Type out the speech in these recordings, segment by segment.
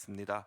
습니다.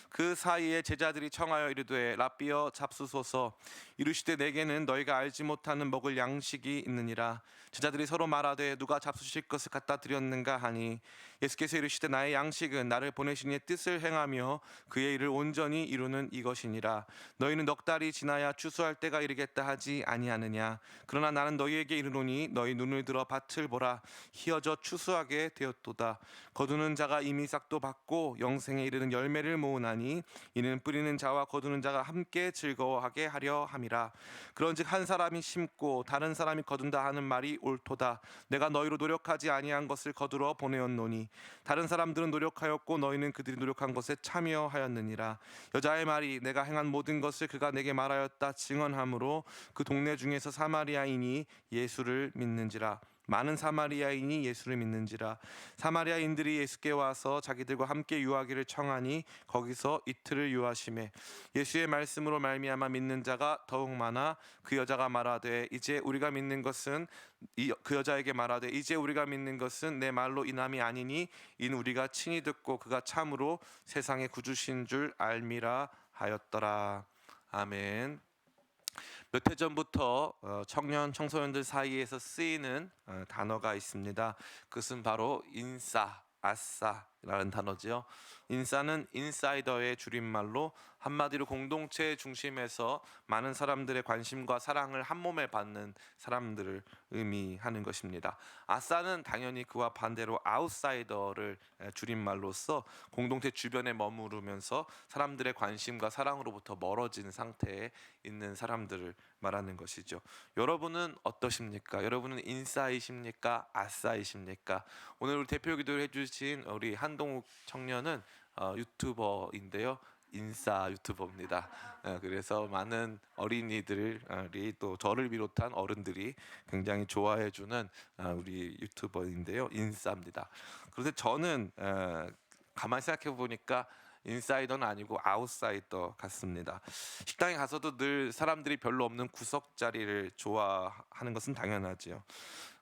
그 사이에 제자들이 청하여 이르되 랍비여 잡수소서. 이르시되 내게는 너희가 알지 못하는 먹을 양식이 있느니라. 제자들이 서로 말하되 누가 잡수실 것을 갖다 드렸는가 하니 예수께서 이르시되 나의 양식은 나를 보내신 이의 뜻을 행하며 그의 일을 온전히 이루는 이것이니라. 너희는 넉 달이 지나야 추수할 때가 이르겠다 하지 아니하느냐. 그러나 나는 너희에게 이르노니 너희 눈을 들어 밭을 보라. 희어져 추수하게 되었도다. 거두는 자가 이미 싹도 받고 영생에 이르는 열매를 모으나니 이는 뿌리는 자와 거두는 자가 함께 즐거워하게 하려 함이라. 그런즉 한 사람이 심고 다른 사람이 거둔다 하는 말이 옳도다. 내가 너희로 노력하지 아니한 것을 거두러 보내었노니 다른 사람들은 노력하였고 너희는 그들이 노력한 것에 참여하였느니라. 여자의 말이 내가 행한 모든 것을 그가 내게 말하였다 증언하므로 그 동네 중에서 사마리아인이 예수를 믿는지라. 많은 사마리아인이 예수를 믿는지라. 사마리아인들이 예수께 와서 자기들과 함께 유하기를 청하니 거기서 이틀을 유하심에 예수의 말씀으로 말미암아 믿는 자가 더욱 많아 그 여자가 말하되 이제 우리가 믿는 것은 그 여자에게 말하되 이제 우리가 믿는 것은 내 말로 인함이 아니니 이는 우리가 친히 듣고 그가 참으로 세상의 구주신 줄 알미라 하였더라. 아멘. 몇 해 전부터 청년 청소년들 사이에서 쓰이는 단어가 있습니다. 그것은 바로 인싸, 아싸라는 단어죠. 인싸는 인사이더의 줄임말로 한마디로 공동체 중심에서 많은 사람들의 관심과 사랑을 한 몸에 받는 사람들을 의미하는 것입니다. 아싸는 당연히 그와 반대로 아웃사이더를 줄임말로써 공동체 주변에 머무르면서 사람들의 관심과 사랑으로부터 멀어진 상태에 있는 사람들을 말하는 것이죠. 여러분은 어떠십니까? 여러분은 인싸이십니까? 아싸이십니까? 오늘 우리 대표 기도를 해주신 우리 한동욱 청년은 유튜버인데요. 인싸 유튜버입니다. 그래서 많은 어린이들이 또 저를 비롯한 어른들이 굉장히 좋아해주는 우리 유튜버인데요. 인싸입니다. 그런데 저는 가만히 생각해 보니까 인사이더는 아니고 아웃사이더 같습니다. 식당에 가서도 늘 사람들이 별로 없는 구석 자리를 좋아하는 것은 당연하지요.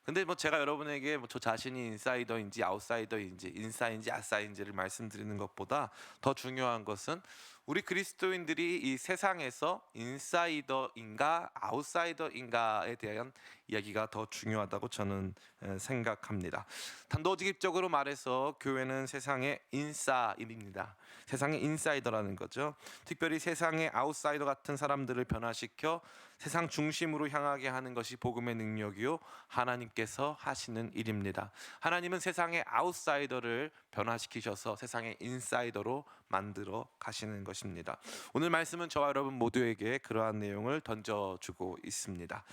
근데 뭐 제가 여러분에게 저 자신이 인사이더인지 아웃사이더인지 인싸인지 아싸인지를 말씀드리는 것보다 더 중요한 것은 우리 그리스도인들이 이 세상에서 인사이더인가 아웃사이더인가에 대한 이야기가 더 중요하다고 저는 생각합니다. 단도직입적으로 말해서 교회는 세상의 인싸입니다. 세상의 인사이더라는 거죠. 특별히 세상의 아웃사이더 같은 사람들을 변화시켜 세상 중심으로 향하게 하는 것이 복음의 능력이요 하나님께서 하시는 일입니다. 하나님은 세상의 아웃사이더를 변화시키셔서 세상의 인사이더로 만들어 가시는 것입니다. 오늘 말씀은 저와 여러분 모두에게 그러한 내용을 던져주고 있습니다.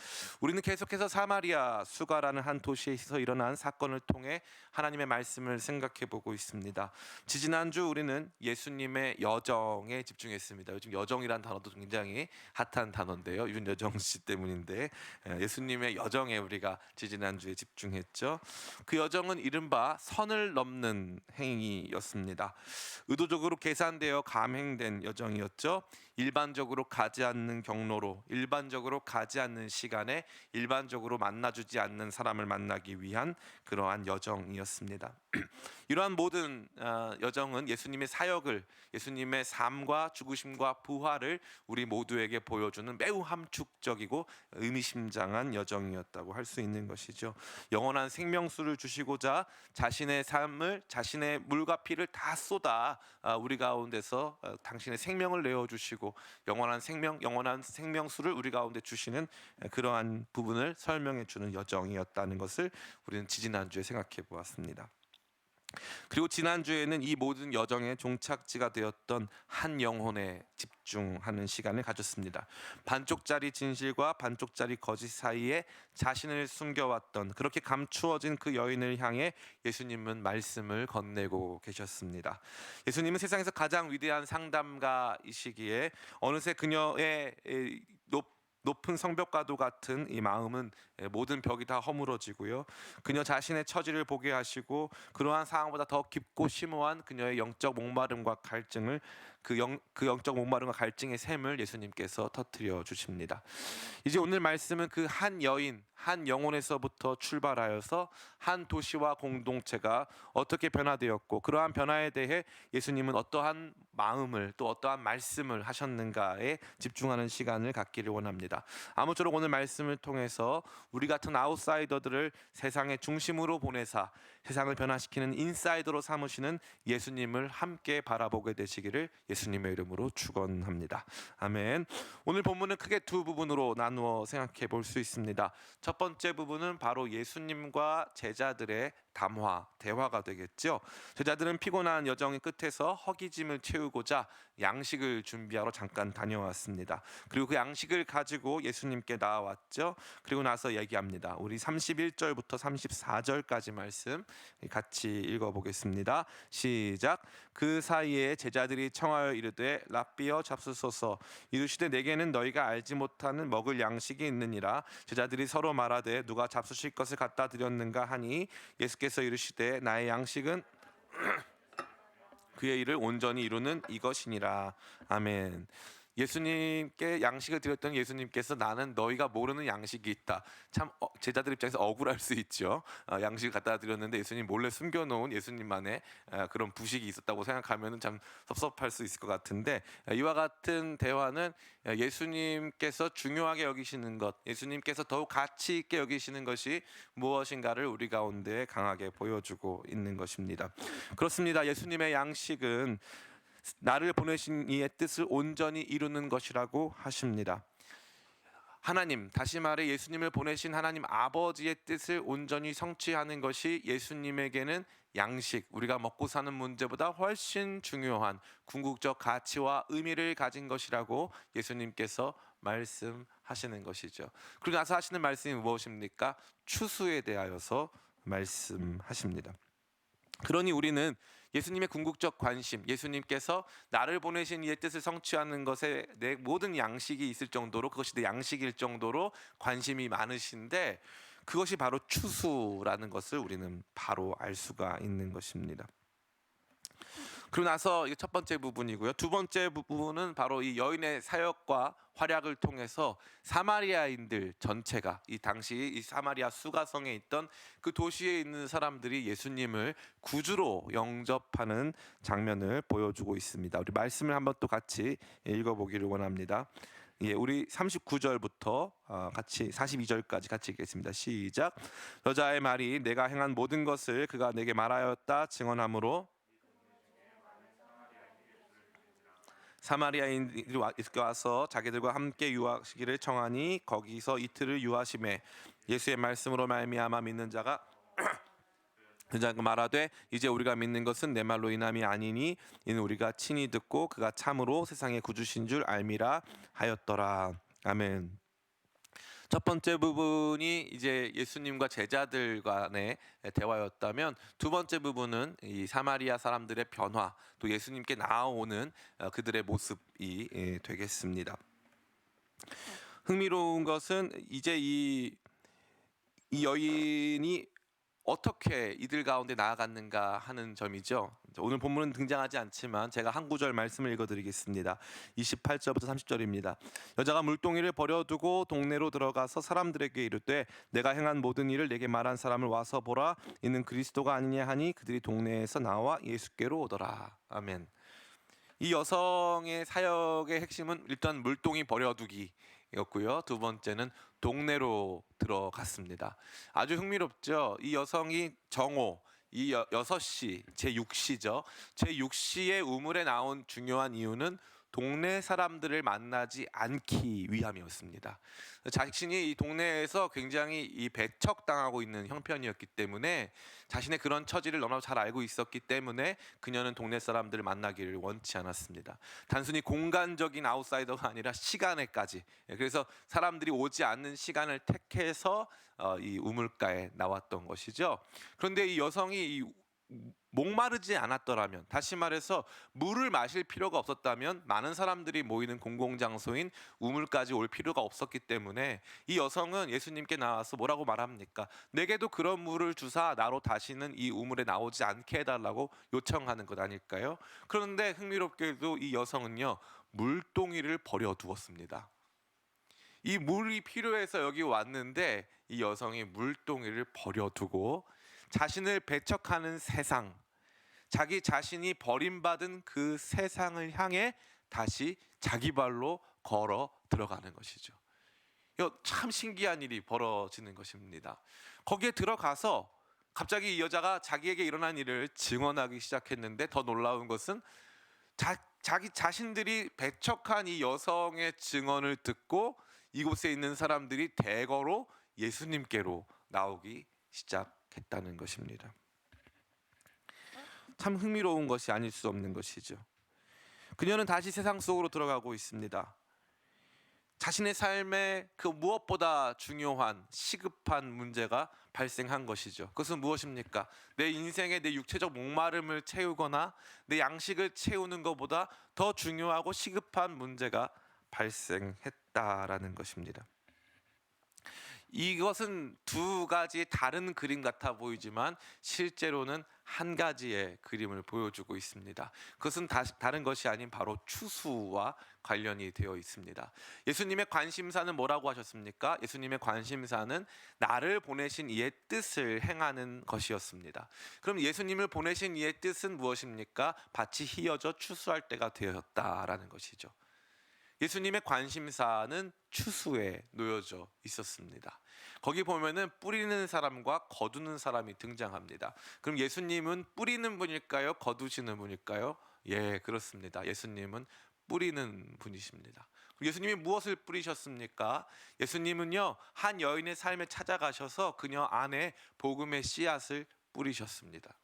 우리는 계속해서 사마리아 수가라는 한 도시에서 일어난 사건을 통해 하나님의 말씀을 생각해 보고 있습니다. 지지난주 우리는 예수님의 여정에 집중했습니다. 요즘 여정이란 단어도 굉장히 핫한 단어인데요. 윤여정 씨 때문인데 예수님의 여정에 우리가 지지난주에 집중했죠. 그 여정은 이른바 선을 넘는 행위였습니다. 의도적으로 계산되어 감행된 여정이었죠. 일반적으로 가지 않는 경로로, 일반적으로 가지 않는 시간에, 일반적으로 만나주지 않는 사람을 만나기 위한 그러한 여정이었습니다. 이러한 모든 여정은 예수님의 사역을, 예수님의 삶과 죽으심과 부활을 우리 모두에게 보여주는 매우 함축적이고 의미심장한 여정이었다고 할 수 있는 것이죠. 영원한 생명수를 주시고자 자신의 삶을, 자신의 물과 피를 다 쏟아 우리 가운데서 당신의 생명을 내어주시고 영원한 생명수를 우리 가운데 주시는 그러한 부분을 설명해 주는 여정이었다는 것을 우리는 지지난주에 생각해 보았습니다. 그리고 지난주에는 이 모든 여정의 종착지가 되었던 한 영혼에 집중하는 시간을 가졌습니다. 반쪽짜리 진실과 반쪽짜리 거짓 사이에 자신을 숨겨왔던, 그렇게 감추어진 그 여인을 향해 예수님은 말씀을 건네고 계셨습니다. 예수님은 세상에서 가장 위대한 상담가이시기에 어느새 그녀의 높은 성벽과도 같은 이 마음은 모든 벽이 다 허물어지고요. 그녀 자신의 처지를 보게 하시고 그러한 상황보다 더 깊고 심오한 그녀의 영적 목마름과 갈증을 그 영적 목마름과 갈증의 샘을 예수님께서 터뜨려 주십니다. 이제 오늘 말씀은 그 한 여인, 한 영혼에서부터 출발하여서 한 도시와 공동체가 어떻게 변화되었고 그러한 변화에 대해 예수님은 어떠한 마음을 또 어떠한 말씀을 하셨는가에 집중하는 시간을 갖기를 원합니다. 아무쪼록 오늘 말씀을 통해서 우리 같은 아웃사이더들을 세상의 중심으로 보내사 세상을 변화시키는 인사이더로 삼으시는 예수님을 함께 바라보게 되시기를 예수님의 이름으로 축원합니다. 아멘. 오늘 본문은 크게 두 부분으로 나누어 생각해 볼 수 있습니다. 첫 번째 부분은 바로 예수님과 제자들의 대화가 되겠죠. 제자들은 피곤한 여정의 끝에서 허기짐을 채우고자 양식을 준비하러 잠깐 다녀왔습니다. 그리고 그 양식을 가지고 예수님께 나와왔죠. 그리고 나서 얘기합니다. 우리 31절부터 34절까지 말씀 같이 읽어보겠습니다. 시작. 그 사이에 제자들이 청하여 이르되 랍비여 잡수소서. 이르시되 내게는 너희가 알지 못하는 먹을 양식이 있느니라. 제자들이 서로 말하되 누가 잡수실 것을 갖다 드렸는가 하니 예수께서 이르시되 나의 양식은 그의 일을 온전히 이루는 이것이니라. 아멘. 예수님께 양식을 드렸던 예수님께서 나는 너희가 모르는 양식이 있다. 참 제자들 입장에서 억울할 수 있죠. 양식을 갖다 드렸는데 예수님 몰래 숨겨놓은 예수님만의 그런 부식이 있었다고 생각하면 참 섭섭할 수 있을 것 같은데, 이와 같은 대화는 예수님께서 중요하게 여기시는 것, 예수님께서 더욱 가치 있게 여기시는 것이 무엇인가를 우리 가운데 강하게 보여주고 있는 것입니다. 그렇습니다. 예수님의 양식은 나를 보내신 이의 뜻을 온전히 이루는 것이라고 하십니다. 하나님, 다시 말해 예수님을 보내신 하나님 아버지의 뜻을 온전히 성취하는 것이 예수님에게는 양식, 우리가 먹고 사는 문제보다 훨씬 중요한 궁극적 가치와 의미를 가진 것이라고 예수님께서 말씀하시는 것이죠. 그리고 나서 하시는 말씀이 무엇입니까? 추수에 대하여서 말씀하십니다. 그러니 우리는 예수님의 궁극적 관심, 예수님께서 나를 보내신 이의 뜻을 성취하는 것에 내 모든 양식이 있을 정도로, 그것이 내 양식일 정도로 관심이 많으신데, 그것이 바로 추수라는 것을 우리는 바로 알 수가 있는 것입니다. 그리고 나서 이게 첫 번째 부분이고요. 두 번째 부분은 바로 이 여인의 사역과 활약을 통해서 사마리아인들 전체가, 이 당시 이 사마리아 수가성에 있던 그 도시에 있는 사람들이 예수님을 구주로 영접하는 장면을 보여주고 있습니다. 우리 말씀을 한번 또 같이 읽어보기를 원합니다. 우리 39절부터 같이 42절까지 같이 읽겠습니다. 시작. 여자의 말이 내가 행한 모든 것을 그가 내게 말하였다 증언하므로 사마리아인들이 와서 자기들과 함께 유하시기를 청하니 거기서 이틀을 유하심에 예수의 말씀으로 말미암아 믿는 자가 말하되 이제 우리가 믿는 것은 내 말로 인함이 아니니 이는 우리가 친히 듣고 그가 참으로 세상의 구주신 줄 알미라 하였더라. 아멘. 첫 번째 부분이 이제 예수님과 제자들 간의 대화였다면, 두 번째 부분은 이 사마리아 사람들의 변화, 또 예수님께 나아오는 그들의 모습이 되겠습니다. 흥미로운 것은 이제 이 여인이 어떻게 이들 가운데 나아갔는가 하는 점이죠. 오늘 본문은 등장하지 않지만 제가 한 구절 말씀을 읽어드리겠습니다. 28절부터 30절입니다. 여자가 물동이를 버려두고 동네로 들어가서 사람들에게 이르되 내가 행한 모든 일을 내게 말한 사람을 와서 보라. 이는 그리스도가 아니냐 하니 그들이 동네에서 나와 예수께로 오더라. 아멘. 이 여성의 사역의 핵심은 일단 물동이 버려두기였고요. 두 번째는 동네로 들어갔습니다. 아주 흥미롭죠. 이 여성이 정오, 이 6시, 제6시죠. 제6시의 우물에 나온 중요한 이유는 동네 사람들을 만나지 않기 위함이었습니다. 자신이 이 동네에서 굉장히 이 배척당하고 있는 형편이었기 때문에, 자신의 그런 처지를 너무나 잘 알고 있었기 때문에 그녀는 동네 사람들을 만나기를 원치 않았습니다. 단순히 공간적인 아웃사이더가 아니라 시간에까지, 그래서 사람들이 오지 않는 시간을 택해서 이 우물가에 나왔던 것이죠. 그런데 이 여성이 이 목마르지 않았더라면, 다시 말해서 물을 마실 필요가 없었다면 많은 사람들이 모이는 공공장소인 우물까지 올 필요가 없었기 때문에 이 여성은 예수님께 나와서 뭐라고 말합니까? 내게도 그런 물을 주사 나로 다시는 이 우물에 나오지 않게 해달라고 요청하는 것 아닐까요? 그런데 흥미롭게도 이 여성은요, 물동이를 버려두었습니다. 이 물이 필요해서 여기 왔는데 이 여성이 물동이를 버려두고 자신을 배척하는 세상, 자기 자신이 버림받은 그 세상을 향해 다시 자기 발로 걸어 들어가는 것이죠. 이거 참 신기한 일이 벌어지는 것입니다. 거기에 들어가서 갑자기 이 여자가 자기에게 일어난 일을 증언하기 시작했는데, 더 놀라운 것은 자기 자신들이 배척한 이 여성의 증언을 듣고 이곳에 있는 사람들이 대거로 예수님께로 나오기 시작했다는 것입니다. 참 흥미로운 것이 아닐 수 없는 것이죠. 그녀는 다시 세상 속으로 들어가고 있습니다. 자신의 삶에 그 무엇보다 중요한 시급한 문제가 발생한 것이죠. 그것은 무엇입니까? 내 인생의 내 육체적 목마름을 채우거나 내 양식을 채우는 것보다 더 중요하고 시급한 문제가 발생했다라는 것입니다. 이것은 두 가지 다른 그림 같아 보이지만 실제로는 한 가지의 그림을 보여주고 있습니다. 그것은 다른 것이 아닌 바로 추수와 관련이 되어 있습니다. 예수님의 관심사는 뭐라고 하셨습니까? 예수님의 관심사는 나를 보내신 이의 뜻을 행하는 것이었습니다. 그럼 예수님을 보내신 이의 뜻은 무엇입니까? 밭이 휘어져 추수할 때가 되었다라는 것이죠. 예수님의 관심사는 추수에 놓여져 있었습니다. 거기 보면은 뿌리는 사람과 거두는 사람이 등장합니다. 그럼 예수님은 뿌리는 분일까요? 거두시는 분일까요? 예, 그렇습니다. 예수님은 뿌리는 분이십니다. 예수님이 무엇을 뿌리셨습니까? 예수님은요, 한 여인의 삶에 찾아가셔서 그녀 안에 복음의 씨앗을 뿌리셨습니다.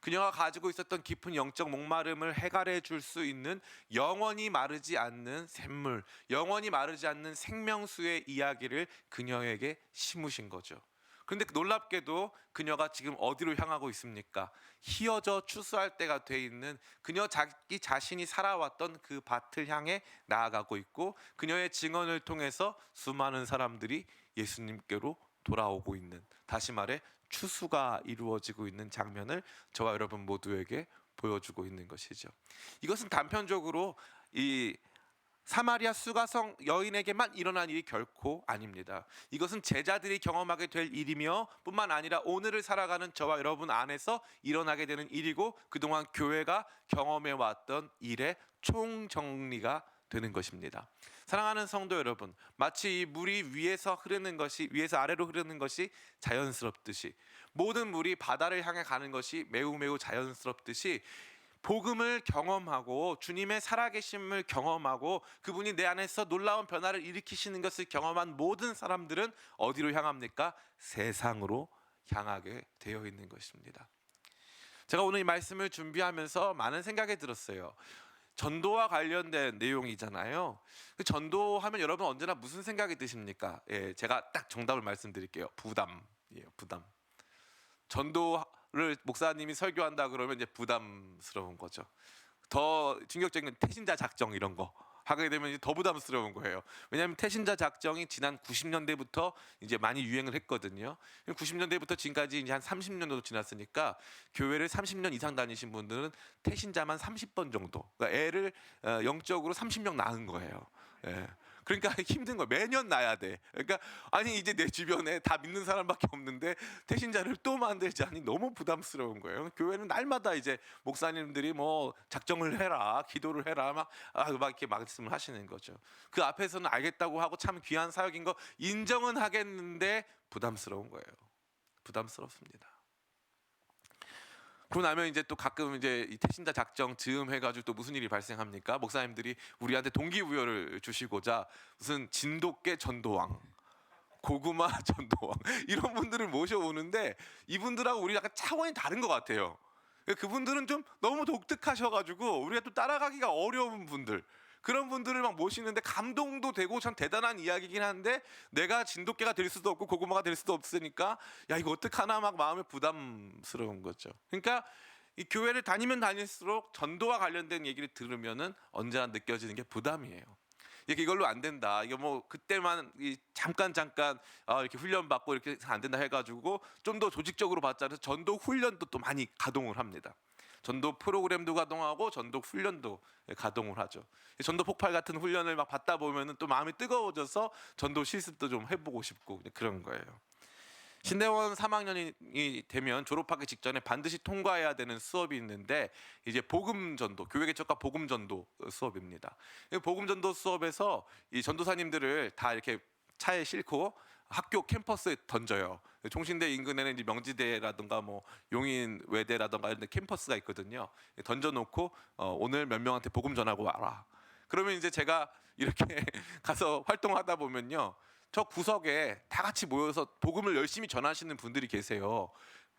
그녀가 가지고 있었던 깊은 영적 목마름을 해결해 줄 수 있는 영원히 마르지 않는 샘물, 영원히 마르지 않는 생명수의 이야기를 그녀에게 심으신 거죠. 그런데 놀랍게도 그녀가 지금 어디로 향하고 있습니까? 휘어져 추수할 때가 돼 있는 그녀 자기 자신이 살아왔던 그 밭을 향해 나아가고 있고, 그녀의 증언을 통해서 수많은 사람들이 예수님께로 돌아오고 있는, 다시 말해 추수가 이루어지고 있는 장면을 저와 여러분 모두에게 보여주고 있는 것이죠. 이것은 단편적으로 이 사마리아 수가성 여인에게만 일어난 일이 결코 아닙니다. 이것은 제자들이 경험하게 될 일이며 뿐만 아니라 오늘을 살아가는 저와 여러분 안에서 일어나게 되는 일이고, 그동안 교회가 경험해 왔던 일의 총정리가 되는 것입니다. 사랑하는 성도 여러분, 마치 이 물이 위에서 아래로 흐르는 것이 자연스럽듯이, 모든 물이 바다를 향해 가는 것이 매우 자연스럽듯이, 복음을 경험하고 주님의 살아계심을 경험하고 그분이 내 안에서 놀라운 변화를 일으키시는 것을 경험한 모든 사람들은 어디로 향합니까? 세상으로 향하게 되어 있는 것입니다. 제가 오늘 이 말씀을 준비하면서 많은 생각이 들었어요. 전도와 관련된 내용이잖아요. 전도하면 여러분 언제나 무슨 생각이 드십니까? 예, 제가 딱 정답을 말씀드릴게요. 부담이에요. 부담. 전도를 목사님이 설교한다 그러면 이제 부담스러운 거죠. 더 충격적인 태신자 작정 이런 거 하게 되면 더 부담스러운 거예요. 왜냐하면 태신자 작정이 지난 90년대부터 이제 많이 유행을 했거든요. 90년대부터 지금까지 이제 한 30년 정도 지났으니까 교회를 30년 이상 다니신 분들은 태신자만 30번 정도, 그러니까 애를 영적으로 30명 낳은 거예요. 예. 그러니까 힘든 거예요. 매년 낳아야 돼. 그러니까 아니 이제 내 주변에 다 믿는 사람밖에 없는데 태신자를 또 만들자니 너무 부담스러운 거예요. 교회는 날마다 이제 목사님들이 뭐 작정을 해라, 기도를 해라, 막 이렇게 말씀을 하시는 거죠. 그 앞에서는 알겠다고 하고 참 귀한 사역인 거 인정은 하겠는데 부담스러운 거예요. 부담스럽습니다. 그러고 나면 이제 또 가끔 이제 이 태신자 작정 즈음 해가지고 또 무슨 일이 발생합니까? 목사님들이 우리한테 동기부여를 주시고자 무슨 진돗개 전도왕, 고구마 전도왕 이런 분들을 모셔오는데, 이분들하고 우리 약간 차원이 다른 것 같아요. 그분들은 좀 너무 독특하셔가지고 우리가 또 따라가기가 어려운 분들. 그런 분들을 막 모시는데 감동도 되고 참 대단한 이야기긴 한데 내가 진돗개가 될 수도 없고 고구마가 될 수도 없으니까 야 이거 어떡하나 막 마음에 부담스러운 거죠. 그러니까 이 교회를 다니면 다닐수록 전도와 관련된 얘기를 들으면은 언제나 느껴지는 게 부담이에요. 이게 이걸로 안 된다. 이거 뭐 그때만 잠깐 이렇게 훈련 받고 이렇게 해서 안 된다 해가지고 좀 더 조직적으로 받자 해서 전도 훈련도 또 많이 가동을 합니다. 전도 프로그램도 가동하고 전도 훈련도 가동을 하죠. 전도 폭발 같은 훈련을 막 받다 보면은 또 마음이 뜨거워져서 전도 실습도 좀 해보고 싶고 그런 거예요. 신대원 3학년이 되면 졸업하기 직전에 반드시 통과해야 되는 수업이 있는데 이제 복음 전도, 교회 개척과 복음 전도 수업입니다. 복음 전도 수업에서 이 전도사님들을 다 이렇게 차에 싣고 학교 캠퍼스에 던져요. 총신대 인근에는 이제 명지대라든가 뭐 용인 외대라든가 이런 데 캠퍼스가 있거든요. 던져놓고 오늘 몇 명한테 복음 전하고 와라. 그러면 이제 제가 이렇게 가서 활동하다 보면요, 저 구석에 다 같이 모여서 복음을 열심히 전하시는 분들이 계세요.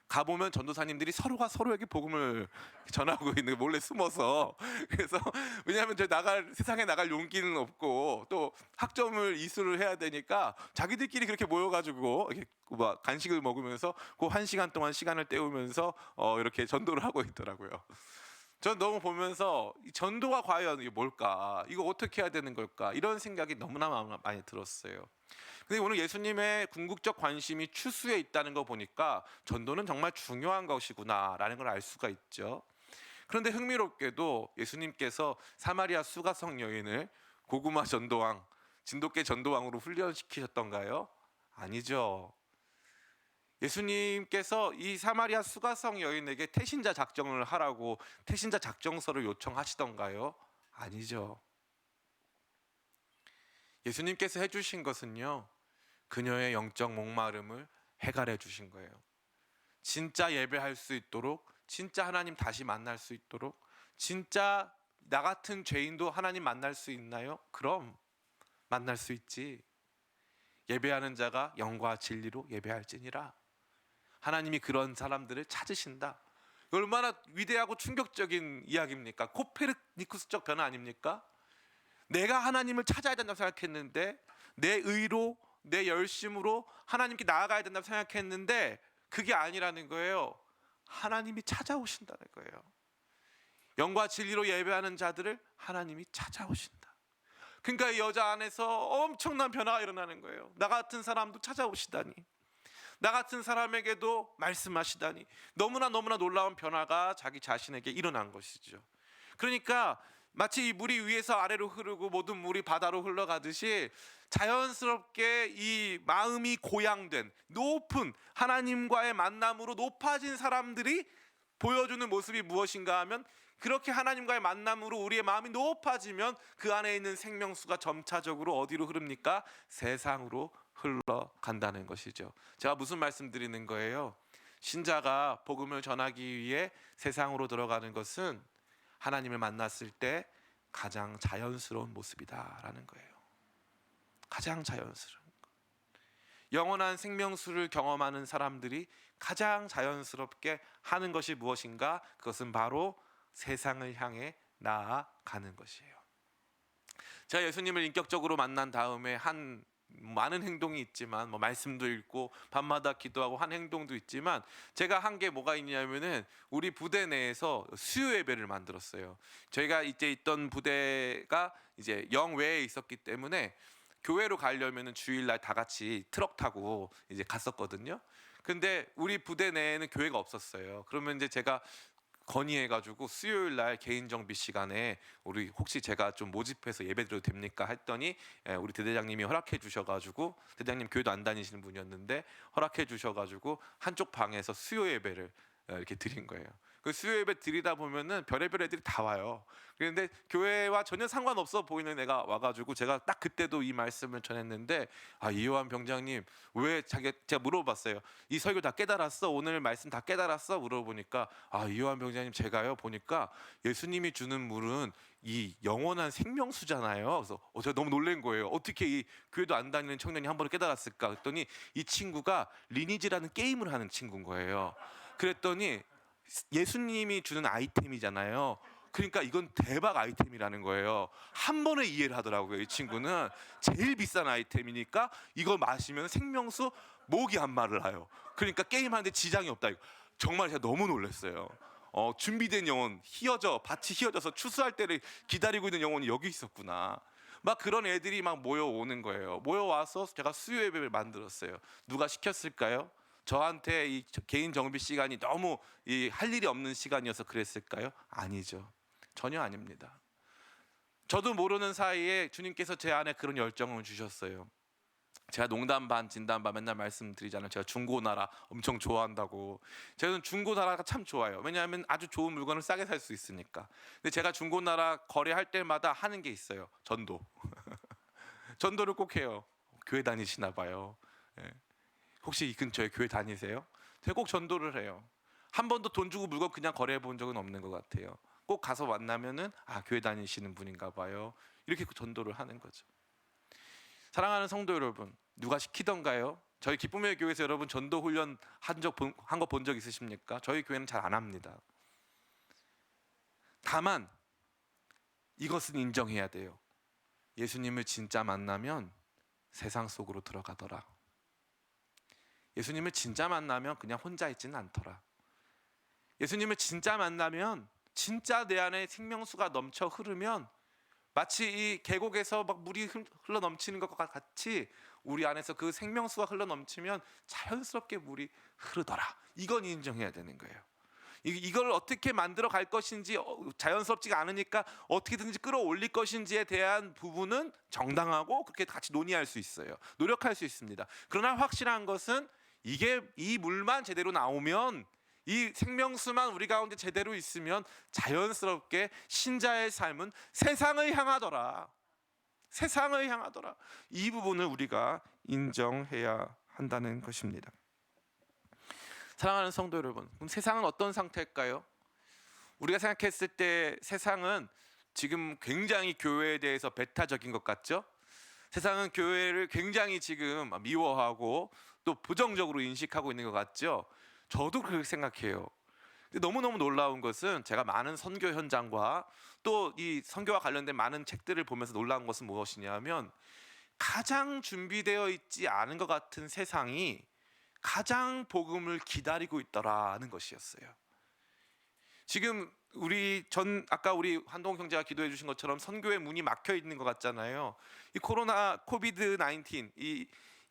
가보면 전도사님들이 서로가 서로에게 복음을 전하고 있는, 몰래 숨어서. 그래서 왜냐하면 저 세상에 나갈 용기는 없고 또 학점을 이수를 해야 되니까 자기들끼리 그렇게 모여가지고 이렇게 막 간식을 먹으면서 그 1시간 동안 시간을 때우면서 이렇게 전도를 하고 있더라고요. 전 너무 보면서 이 전도가 과연 이게 뭘까, 이거 어떻게 해야 되는 걸까, 이런 생각이 너무나 많이 들었어요. 근데 오늘 예수님의 궁극적 관심이 추수에 있다는 거 보니까 전도는 정말 중요한 것이구나라는 걸 알 수가 있죠. 그런데 흥미롭게도 예수님께서 사마리아 수가성 여인을 고구마 전도왕, 진돗개 전도왕으로 훈련시키셨던가요? 아니죠. 예수님께서 이 사마리아 수가성 여인에게 태신자 작정을 하라고 태신자 작정서를 요청하시던가요? 아니죠. 예수님께서 해주신 것은요, 그녀의 영적 목마름을 해결해 주신 거예요. 진짜 예배할 수 있도록, 진짜 하나님 다시 만날 수 있도록, 진짜 나 같은 죄인도 하나님 만날 수 있나요? 그럼 만날 수 있지. 예배하는 자가 영과 진리로 예배할지니라. 하나님이 그런 사람들을 찾으신다. 얼마나 위대하고 충격적인 이야기입니까? 코페르니쿠스적 변화 아닙니까? 내가 하나님을 찾아야 된다고 생각했는데 내 의로, 내 열심으로 하나님께 나아가야 된다고 생각했는데 그게 아니라는 거예요. 하나님이 찾아오신다는 거예요. 영과 진리로 예배하는 자들을 하나님이 찾아오신다. 그러니까 이 여자 안에서 엄청난 변화가 일어나는 거예요. 나 같은 사람도 찾아오시다니, 나 같은 사람에게도 말씀하시다니, 너무나 놀라운 변화가 자기 자신에게 일어난 것이죠. 그러니까 마치 이 물이 위에서 아래로 흐르고 모든 물이 바다로 흘러가듯이 자연스럽게 이 마음이 고양된 높은 하나님과의 만남으로 높아진 사람들이 보여주는 모습이 무엇인가 하면, 그렇게 하나님과의 만남으로 우리의 마음이 높아지면 그 안에 있는 생명수가 점차적으로 어디로 흐릅니까? 세상으로 흘러간다는 것이죠. 제가 무슨 말씀 드리는 거예요? 신자가 복음을 전하기 위해 세상으로 들어가는 것은 하나님을 만났을 때 가장 자연스러운 모습이다라는 거예요. 가장 자연스러운 것. 영원한 생명수를 경험하는 사람들이 가장 자연스럽게 하는 것이 무엇인가? 그것은 바로 세상을 향해 나아가는 것이에요. 제가 예수님을 인격적으로 만난 다음에 한 많은 행동이 있지만, 뭐 말씀도 읽고 밤마다 기도하고 한 행동도 있지만, 제가 한 게 뭐가 있냐면은 우리 부대 내에서 수요 예배를 만들었어요. 저희가 이제 있던 부대가 이제 영외에 있었기 때문에 교회로 가려면은 주일날 다 같이 트럭 타고 이제 갔었거든요. 근데 우리 부대 내에는 교회가 없었어요. 그러면 이제 제가 건의해가지고 수요일 날 개인 정비 시간에 우리 혹시 제가 좀 모집해서 예배 드려도 됩니까 했더니 우리 대대장님이 허락해 주셔가지고, 대장님 교회도 안 다니시는 분이었는데 허락해 주셔가지고 한쪽 방에서 수요 예배를 이렇게 드린 거예요. 그 수요 예배 드리다 보면은 별의별 애들이 다 와요. 그런데 교회와 전혀 상관없어 보이는 애가 와가지고 제가 딱 그때도 이 말씀을 전했는데, 이요한 병장님 왜 제가 물어봤어요. 이 설교 다 깨달았어? 오늘 말씀 다 깨달았어? 물어보니까 이요한 병장님 제가요 보니까 예수님이 주는 물은 이 영원한 생명수잖아요. 그래서 제가 너무 놀란 거예요. 어떻게 이 교회도 안 다니는 청년이 한 번에 깨달았을까? 그랬더니 이 친구가 리니지라는 게임을 하는 친구인 거예요. 그랬더니 예수님이 주는 아이템이잖아요. 그러니까 이건 대박 아이템이라는 거예요. 한 번에 이해를 하더라고요. 이 친구는 제일 비싼 아이템이니까 이거 마시면 생명수 목이 안 말라요. 그러니까 게임하는데 지장이 없다. 이거. 정말 제가 너무 놀랐어요. 준비된 영혼, 밭이 휘어져서 추수할 때를 기다리고 있는 영혼이 여기 있었구나. 막 그런 애들이 막 모여오는 거예요. 모여와서 제가 수요 예배를 만들었어요. 누가 시켰을까요? 저한테 이 개인 정비 시간이 너무 할 일이 없는 시간이어서 그랬을까요? 아니죠. 전혀 아닙니다. 저도 모르는 사이에 주님께서 제 안에 그런 열정을 주셨어요. 제가 농담 반 진담 반 맨날 말씀드리잖아요. 제가 중고나라 엄청 좋아한다고. 저는 중고나라가 참 좋아요. 왜냐하면 아주 좋은 물건을 싸게 살 수 있으니까. 근데 제가 중고나라 거래할 때마다 하는 게 있어요. 전도. 전도를 꼭 해요. 교회 다니시나 봐요. 예. 혹시 이 근처에 교회 다니세요? 제가 꼭 전도를 해요. 한 번도 돈 주고 물건 그냥 거래해 본 적은 없는 것 같아요. 꼭 가서 만나면은 교회 다니시는 분인가 봐요. 이렇게 전도를 하는 거죠. 사랑하는 성도 여러분, 누가 시키던가요? 저희 기쁨의 교회에서 여러분 전도 훈련 한 거 본 적 있으십니까? 저희 교회는 잘 안 합니다. 다만 이것은 인정해야 돼요. 예수님을 진짜 만나면 세상 속으로 들어가더라. 예수님을 진짜 만나면 그냥 혼자 있지는 않더라. 예수님을 진짜 만나면 진짜 내 안에 생명수가 넘쳐 흐르면 마치 이 계곡에서 막 물이 흘러 넘치는 것과 같이 우리 안에서 그 생명수가 흘러 넘치면 자연스럽게 물이 흐르더라. 이건 인정해야 되는 거예요. 이걸 어떻게 만들어 갈 것인지 자연스럽지가 않으니까 어떻게든지 끌어올릴 것인지에 대한 부분은 정당하고 그렇게 같이 논의할 수 있어요. 노력할 수 있습니다. 그러나 확실한 것은 이 물만 제대로 나오면, 이 생명수만 우리 가운데 제대로 있으면 자연스럽게 신자의 삶은 세상을 향하더라. 세상을 향하더라. 이 부분을 우리가 인정해야 한다는 것입니다. 사랑하는 성도 여러분, 그럼 세상은 어떤 상태일까요? 우리가 생각했을 때 세상은 지금 굉장히 교회에 대해서 배타적인 것 같죠? 세상은 교회를 굉장히 지금 미워하고 또 부정적으로 인식하고 있는 것 같죠? 저도 그렇게 생각해요. 근데 너무너무 놀라운 것은 제가 많은 선교 현장과 또 이 선교와 관련된 많은 책들을 보면서 놀라운 것은 무엇이냐면, 가장 준비되어 있지 않은 것 같은 세상이 가장 복음을 기다리고 있더라는 것이었어요. 지금 아까 우리 한동 형제가 기도해 주신 것처럼 선교의 문이 막혀 있는 것 같잖아요. 이 코비드 19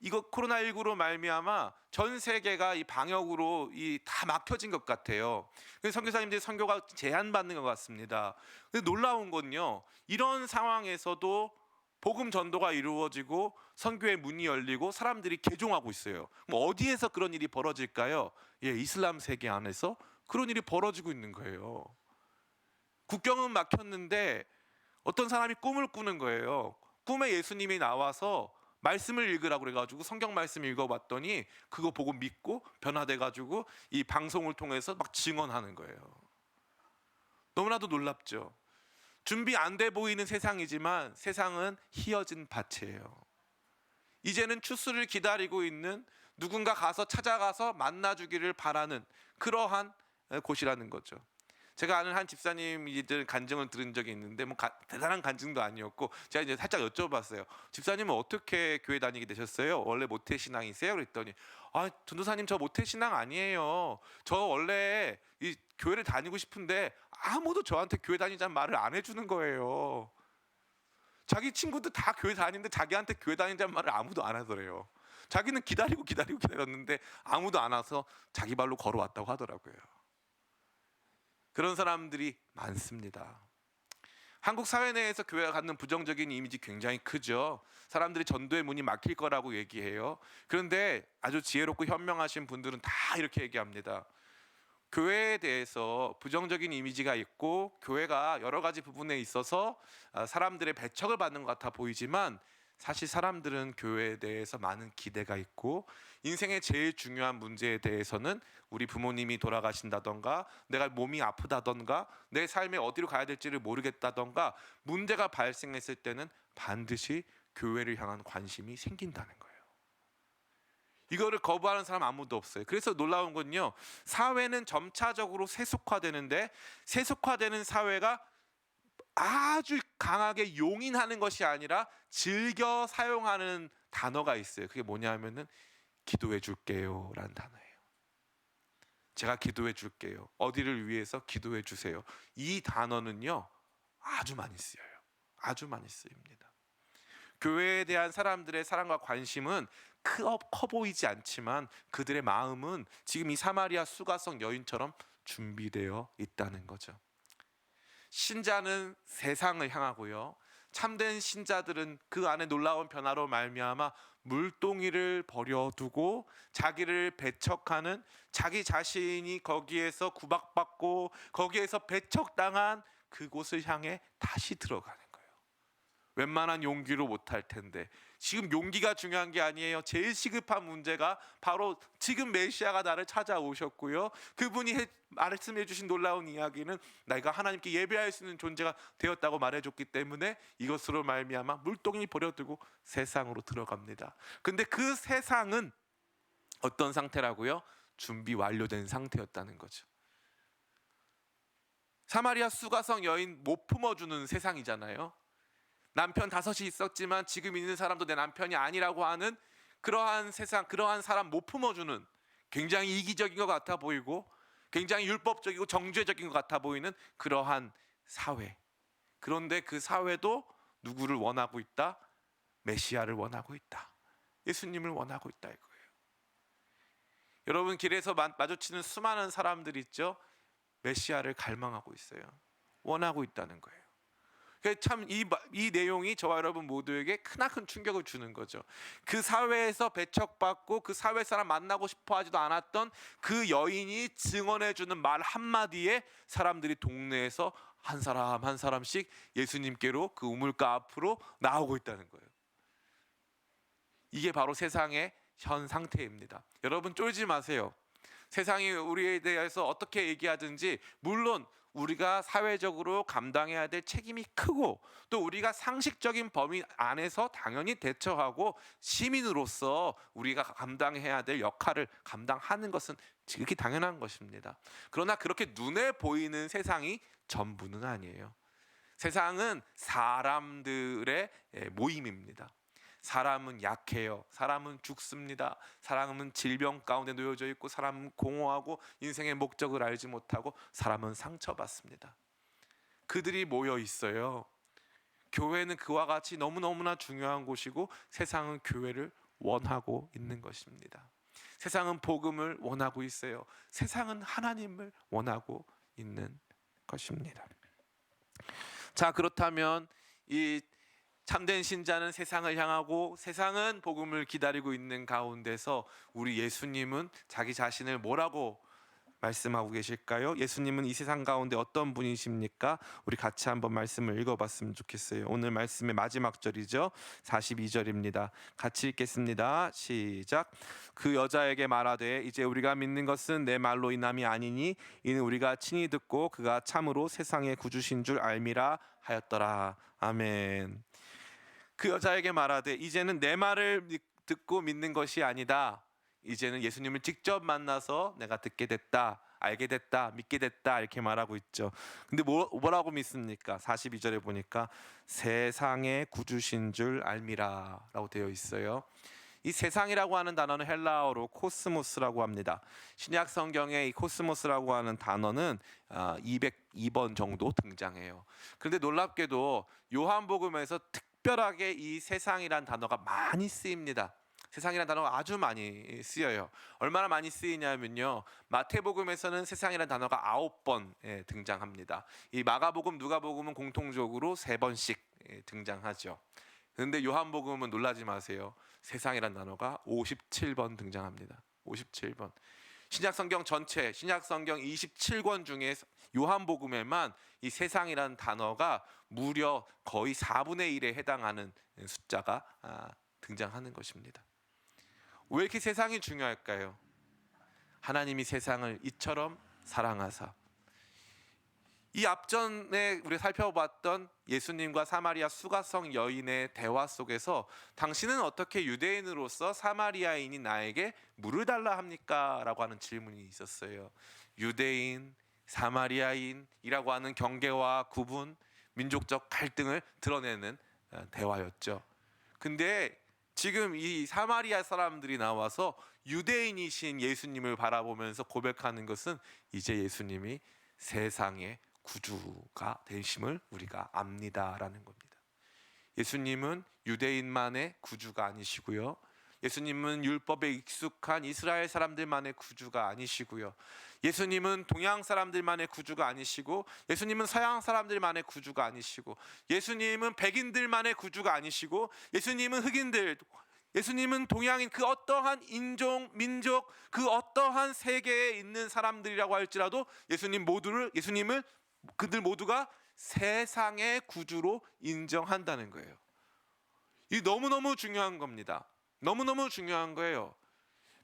이거 코로나19로 말미암아 전 세계가 이 방역으로 다 막혀진 것 같아요. 그래서 선교사님들이 선교가 제한받는 것 같습니다. 근데 놀라운 건요, 이런 상황에서도 복음 전도가 이루어지고 선교의 문이 열리고 사람들이 개종하고 있어요. 뭐 어디에서 그런 일이 벌어질까요? 이슬람 세계 안에서 그런 일이 벌어지고 있는 거예요. 국경은 막혔는데 어떤 사람이 꿈을 꾸는 거예요. 꿈에 예수님이 나와서 말씀을 읽으라고 그래가지고 성경 말씀 읽어봤더니 그거 보고 믿고 변화돼가지고 이 방송을 통해서 막 증언하는 거예요. 너무나도 놀랍죠. 준비 안 돼 보이는 세상이지만 세상은 휘어진 밭이에요. 이제는 추수를 기다리고 있는, 누군가 찾아가서 만나주기를 바라는 그러한 곳이라는 거죠. 제가 아는 한 집사님이들 간증을 들은 적이 있는데 대단한 간증도 아니었고, 제가 이제 살짝 여쭤봤어요. 집사님은 어떻게 교회 다니게 되셨어요? 원래 모태신앙이세요? 그랬더니 전도사님, 저 모태신앙 아니에요. 저 원래 이 교회를 다니고 싶은데 아무도 저한테 교회 다니자는 말을 안 해주는 거예요. 자기 친구들 다 교회 다니는데 자기한테 교회 다니자는 말을 아무도 안 하더래요. 자기는 기다렸는데 아무도 안 와서 자기 발로 걸어왔다고 하더라고요. 그런 사람들이 많습니다. 한국 사회 내에서 교회가 갖는 부정적인 이미지 굉장히 크죠. 사람들이 전도의 문이 막힐 거라고 얘기해요. 그런데 아주 지혜롭고 현명하신 분들은 다 이렇게 얘기합니다. 교회에 대해서 부정적인 이미지가 있고 교회가 여러 가지 부분에 있어서 사람들의 배척을 받는 것 같아 보이지만, 사실 사람들은 교회에 대해서 많은 기대가 있고, 인생의 제일 중요한 문제에 대해서는 우리 부모님이 돌아가신다던가, 내가 몸이 아프다던가, 내 삶에 어디로 가야 될지를 모르겠다던가, 문제가 발생했을 때는 반드시 교회를 향한 관심이 생긴다는 거예요. 이거를 거부하는 사람 아무도 없어요. 그래서 놀라운 건요, 사회는 점차적으로 세속화되는데 세속화되는 사회가 아주 강하게 용인하는 것이 아니라 즐겨 사용하는 단어가 있어요. 그게 뭐냐면은 기도해 줄게요 라는 단어예요. 제가 기도해 줄게요. 어디를 위해서 기도해 주세요. 이 단어는요 아주 많이 쓰여요. 아주 많이 쓰입니다. 교회에 대한 사람들의 사랑과 관심은 커 보이지 않지만 그들의 마음은 지금 이 사마리아 수가성 여인처럼 준비되어 있다는 거죠. 신자는 세상을 향하고요, 참된 신자들은 그 안에 놀라운 변화로 말미암아 물동이를 버려두고 자기를 배척하는, 자기 자신이 거기에서 구박받고 거기에서 배척당한 그곳을 향해 다시 들어가는 거예요. 웬만한 용기로 못할 텐데. 지금 용기가 중요한 게 아니에요. 제일 시급한 문제가 바로 지금 메시아가 나를 찾아오셨고요, 그분이 말씀해 주신 놀라운 이야기는 내가 하나님께 예배할 수 있는 존재가 되었다고 말해줬기 때문에 이것으로 말미암아 물동이 버려두고 세상으로 들어갑니다. 근데 그 세상은 어떤 상태라고요? 준비 완료된 상태였다는 거죠. 사마리아 수가성 여인 못 품어주는 세상이잖아요. 남편 5이 있었지만 지금 있는 사람도 내 남편이 아니라고 하는 그러한 세상, 그러한 사람 못 품어주는, 굉장히 이기적인 것 같아 보이고 굉장히 율법적이고 정죄적인 것 같아 보이는 그러한 사회. 그런데 그 사회도 누구를 원하고 있다? 메시아를 원하고 있다. 예수님을 원하고 있다 이거예요. 여러분, 길에서 마주치는 수많은 사람들이 있죠. 메시아를 갈망하고 있어요. 원하고 있다는 거예요. 참 이 내용이 저와 여러분 모두에게 크나큰 충격을 주는 거죠. 그 사회에서 배척받고 그 사회 사람 만나고 싶어 하지도 않았던 그 여인이 증언해주는 말 한마디에 사람들이 동네에서 한 사람 한 사람씩 예수님께로 그 우물가 앞으로 나오고 있다는 거예요. 이게 바로 세상의 현 상태입니다. 여러분, 쫄지 마세요. 세상이 우리에 대해서 어떻게 얘기하든지, 물론 우리가 사회적으로 감당해야 될 책임이 크고 또 우리가 상식적인 범위 안에서 당연히 대처하고 시민으로서 우리가 감당해야 될 역할을 감당하는 것은 지극히 당연한 것입니다. 그러나 그렇게 눈에 보이는 세상이 전부는 아니에요. 세상은 사람들의 모임입니다. 사람은 약해요. 사람은 죽습니다. 사람은 질병 가운데 놓여져 있고, 사람은 공허하고 인생의 목적을 알지 못하고, 사람은 상처받습니다. 그들이 모여 있어요. 교회는 그와 같이 너무너무나 중요한 곳이고 세상은 교회를 원하고 있는 것입니다. 세상은 복음을 원하고 있어요. 세상은 하나님을 원하고 있는 것입니다. 자, 그렇다면 이 참된 신자는 세상을 향하고 세상은 복음을 기다리고 있는 가운데서 우리 예수님은 자기 자신을 뭐라고 말씀하고 계실까요? 예수님은 이 세상 가운데 어떤 분이십니까? 우리 같이 한번 말씀을 읽어봤으면 좋겠어요. 오늘 말씀의 마지막 절이죠. 42절입니다. 같이 읽겠습니다. 시작. 그 여자에게 말하되 이제 우리가 믿는 것은 내 말로 인함이 아니니 이는 우리가 친히 듣고 그가 참으로 세상의 구주신 줄 알미라 하였더라. 아멘. 그 여자에게 말하되 이제는 내 말을 듣고 믿는 것이 아니다. 이제는 예수님을 직접 만나서 내가 듣게 됐다, 알게 됐다, 믿게 됐다 이렇게 말하고 있죠. 근데 뭐라고 믿습니까? 42절에 보니까 세상의 구주신 줄 알미라 라고 되어 있어요. 이 세상이라고 하는 단어는 헬라어로 코스모스라고 합니다. 신약 성경에 이 코스모스라고 하는 단어는 202번 정도 등장해요. 그런데 놀랍게도 요한복음에서 특별하게 이 세상이란 단어가 많이 쓰입니다. 세상이라는 단어가 아주 많이 쓰여요. 얼마나 많이 쓰이냐면요, 마태복음에서는 세상이라는 단어가 9번 등장합니다. 이 마가복음, 누가복음은 공통적으로 3번씩 등장하죠. 그런데 요한복음은 놀라지 마세요. 세상이라는 단어가 57번 등장합니다. 57번. 신약성경 전체, 신약성경 27권 중에 요한복음에만 이 세상이라는 단어가 무려 거의 4분의 1에 해당하는 숫자가 등장하는 것입니다. 왜 이렇게 세상이 중요할까요? 하나님이 세상을 이처럼 사랑하사 이 앞전에 우리 살펴봤던 예수님과 사마리아 수가성 여인의 대화 속에서 당신은 어떻게 유대인으로서 사마리아인이 나에게 물을 달라 합니까? 라고 하는 질문이 있었어요. 유대인, 사마리아인이라고 하는 경계와 구분, 민족적 갈등을 드러내는 대화였죠. 근데 지금 이 사마리아 사람들이 나와서 유대인이신 예수님을 바라보면서 고백하는 것은 이제 예수님이 세상의 구주가 되심을 우리가 압니다라는 겁니다. 예수님은 유대인만의 구주가 아니시고요. 예수님은 율법에 익숙한 이스라엘 사람들만의 구주가 아니시고요. 예수님은 동양 사람들만의 구주가 아니시고, 예수님은 서양 사람들만의 구주가 아니시고, 예수님은 백인들만의 구주가 아니시고, 예수님은 흑인들, 예수님은 동양인, 그 어떠한 인종, 민족, 그 어떠한 세계에 있는 사람들이라고 할지라도 예수님을 그들 모두가 세상의 구주로 인정한다는 거예요. 이 너무너무 중요한 겁니다. 너무너무 중요한 거예요.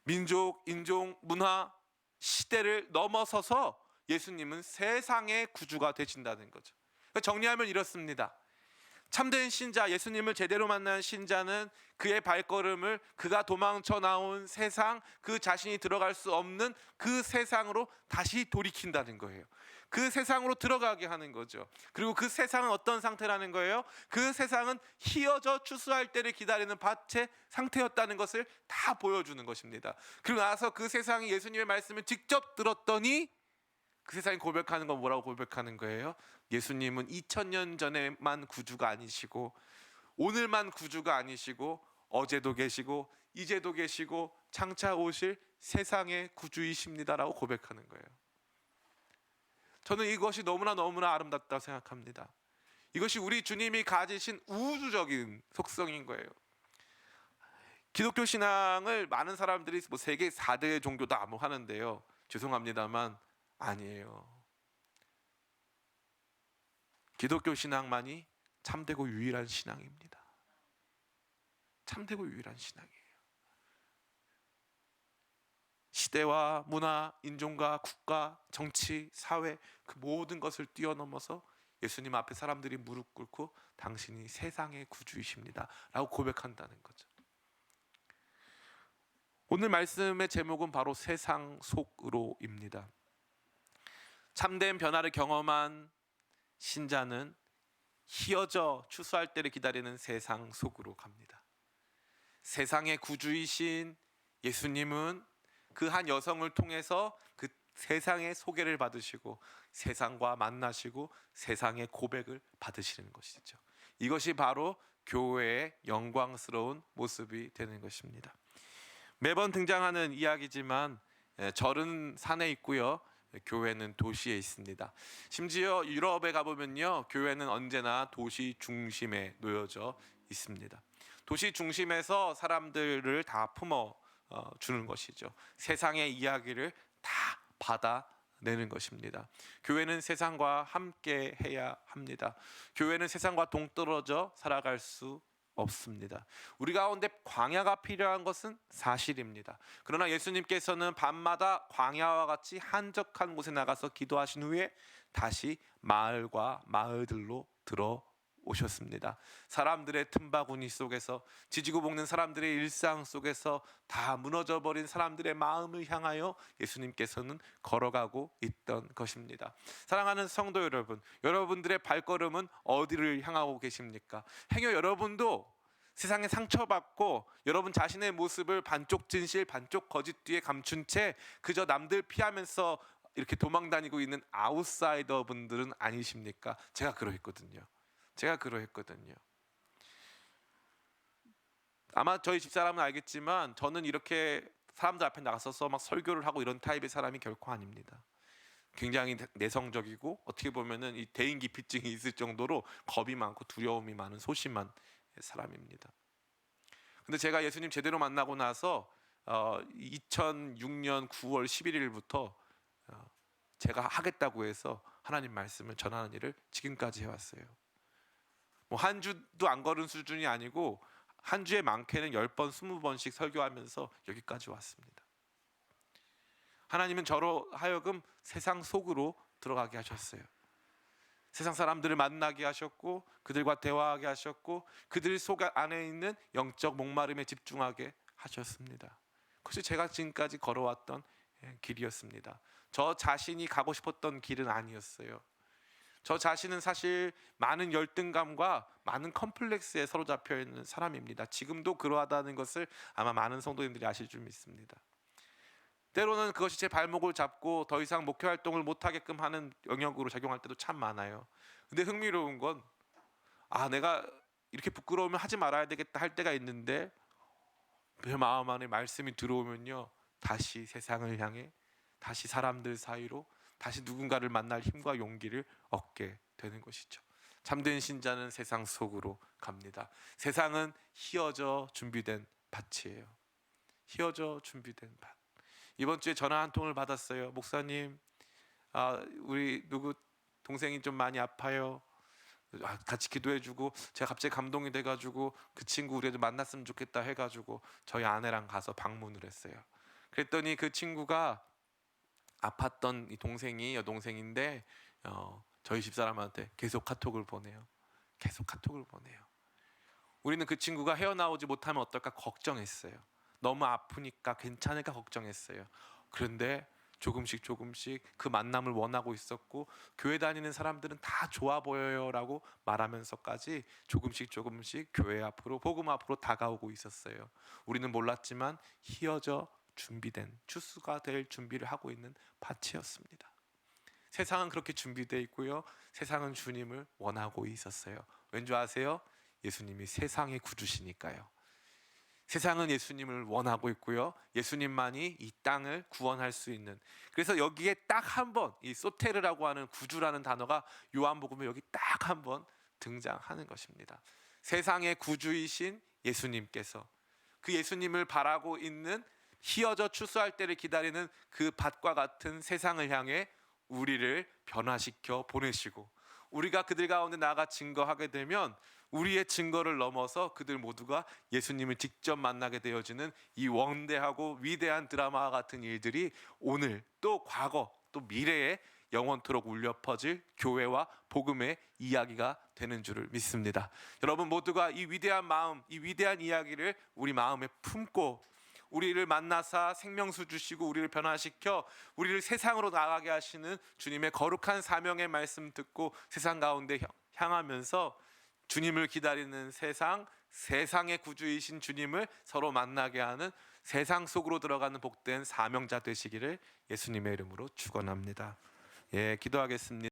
민족, 인종, 문화, 시대를 넘어서서 예수님은 세상의 구주가 되신다는 거죠. 정리하면 이렇습니다. 참된 신자, 예수님을 제대로 만난 신자는 그의 발걸음을 그가 도망쳐 나온 세상, 그 자신이 들어갈 수 없는 그 세상으로 다시 돌이킨다는 거예요. 그 세상으로 들어가게 하는 거죠. 그리고 그 세상은 어떤 상태라는 거예요? 그 세상은 휘어져 추수할 때를 기다리는 밭의 상태였다는 것을 다 보여주는 것입니다. 그리고 나서 그 세상이 예수님의 말씀을 직접 들었더니 그 세상이 고백하는 건 뭐라고 고백하는 거예요? 예수님은 2000년 전에만 구주가 아니시고, 오늘만 구주가 아니시고, 어제도 계시고 이제도 계시고 장차 오실 세상의 구주이십니다라고 고백하는 거예요. 저는 이것이 너무나 아름답다고 생각합니다. 이것이 우리 주님이 가지신 우주적인 속성인 거예요. 기독교 신앙을 많은 사람들이 뭐 세계 4대 종교다 뭐 하는데요, 죄송합니다만 아니에요. 기독교 신앙만이 참되고 유일한 신앙입니다. 참되고 유일한 신앙이에요. 시대와 문화, 인종과 국가, 정치, 사회, 그 모든 것을 뛰어넘어서 예수님 앞에 사람들이 무릎 꿇고 당신이 세상의 구주이십니다 라고 고백한다는 거죠. 오늘 말씀의 제목은 바로 세상 속으로입니다. 참된 변화를 경험한 신자는 휘어져 추수할 때를 기다리는 세상 속으로 갑니다. 세상의 구주이신 예수님은 그 한 여성을 통해서 그 세상의 소개를 받으시고 세상과 만나시고 세상의 고백을 받으시는 것이죠. 이것이 바로 교회의 영광스러운 모습이 되는 것입니다. 매번 등장하는 이야기지만 절은 산에 있고요, 교회는 도시에 있습니다. 심지어 유럽에 가보면요, 교회는 언제나 도시 중심에 놓여져 있습니다. 도시 중심에서 사람들을 다 품어 주는 것이죠. 세상의 이야기를 다 받아내는 것입니다. 교회는 세상과 함께 해야 합니다. 교회는 세상과 동떨어져 살아갈 수 없습니다. 우리 가운데 광야가 필요한 것은 사실입니다. 그러나 예수님께서는 밤마다 광야와 같이 한적한 곳에 나가서 기도하신 후에 다시 마을과 마을들로 들어오셨습니다. 사람들의 틈바구니 속에서, 지지고 볶는 사람들의 일상 속에서 다 무너져버린 사람들의 마음을 향하여 예수님께서는 걸어가고 있던 것입니다. 사랑하는 성도 여러분, 여러분들의 발걸음은 어디를 향하고 계십니까? 행여 여러분도 세상에 상처받고 여러분 자신의 모습을 반쪽 진실 반쪽 거짓 뒤에 감춘 채 그저 남들 피하면서 이렇게 도망다니고 있는 아웃사이더 분들은 아니십니까? 제가 그러했거든요. 아마 저희 집사람은 알겠지만 저는 이렇게 사람들 앞에 나가서서 막 설교를 하고 이런 타입의 사람이 결코 아닙니다. 굉장히 내성적이고 어떻게 보면은 이 대인기피증이 있을 정도로 겁이 많고 두려움이 많은 소심한 사람입니다. 근데 제가 예수님 제대로 만나고 나서 2006년 9월 11일부터 제가 하겠다고 해서 하나님 말씀을 전하는 일을 지금까지 해왔어요. 뭐 한 주도 안 걸은 수준이 아니고 한 주에 많게는 10번, 20번씩 설교하면서 여기까지 왔습니다. 하나님은 저로 하여금 세상 속으로 들어가게 하셨어요. 세상 사람들을 만나게 하셨고 그들과 대화하게 하셨고 그들 속 안에 있는 영적 목마름에 집중하게 하셨습니다. 그것이 제가 지금까지 걸어왔던 길이었습니다. 저 자신이 가고 싶었던 길은 아니었어요. 저 자신은 사실 많은 열등감과 많은 컴플렉스에 사로잡혀 있는 사람입니다. 지금도 그러하다는 것을 아마 많은 성도님들이 아실 줄 믿습니다. 때로는 그것이 제 발목을 잡고 더 이상 목회 활동을 못하게끔 하는 영역으로 작용할 때도 참 많아요. 근데 흥미로운 건 내가 이렇게 부끄러우면 하지 말아야 되겠다 할 때가 있는데 내 마음 안에 말씀이 들어오면요, 다시 세상을 향해, 다시 사람들 사이로, 다시 누군가를 만날 힘과 용기를 얻게 되는 것이죠. 참된 신자는 세상 속으로 갑니다. 세상은 휘어져 준비된 밭이에요. 휘어져 준비된 밭. 이번 주에 전화 한 통을 받았어요. 목사님, 우리 누구 동생이 좀 많이 아파요. 같이 기도해주고 제가 갑자기 감동이 돼가지고 그 친구 우리 애들 만났으면 좋겠다 해가지고 저희 아내랑 가서 방문을 했어요. 그랬더니 그 친구가 아팠던 이 동생이 여동생인데 저희 집사람한테 계속 카톡을 보내요. 계속 카톡을 보내요. 우리는 그 친구가 헤어나오지 못하면 어떨까 걱정했어요. 너무 아프니까 괜찮을까 걱정했어요. 그런데 조금씩 그 만남을 원하고 있었고 교회 다니는 사람들은 다 좋아 보여요라고 말하면서까지 조금씩 교회 앞으로 복음 앞으로 다가오고 있었어요. 우리는 몰랐지만 휘어져 준비된 추수가 될 준비를 하고 있는 밭이었습니다. 세상은 그렇게 준비되어 있고요. 세상은 주님을 원하고 있었어요. 왠지 아세요? 예수님이 세상의 구주시니까요. 세상은 예수님을 원하고 있고요. 예수님만이 이 땅을 구원할 수 있는. 그래서 여기에 딱 한 번 이 소테르라고 하는 구주라는 단어가 요한복음에 여기 딱 한 번 등장하는 것입니다. 세상의 구주이신 예수님께서 그 예수님을 바라고 있는 휘어져 추수할 때를 기다리는 그 밭과 같은 세상을 향해 우리를 변화시켜 보내시고 우리가 그들 가운데 나아가 증거하게 되면 우리의 증거를 넘어서 그들 모두가 예수님을 직접 만나게 되어지는 이 원대하고 위대한 드라마와 같은 일들이 오늘 또 과거 또 미래에 영원토록 울려 퍼질 교회와 복음의 이야기가 되는 줄을 믿습니다. 여러분 모두가 이 위대한 마음, 이 위대한 이야기를 우리 마음에 품고 우리를 만나사 생명수 주시고 우리를 변화시켜 우리를 세상으로 나가게 하시는 주님의 거룩한 사명의 말씀 듣고 세상 가운데 향하면서 주님을 기다리는 세상의 구주이신 주님을 서로 만나게 하는 세상 속으로 들어가는 복된 사명자 되시기를 예수님의 이름으로 축원합니다. 기도하겠습니다.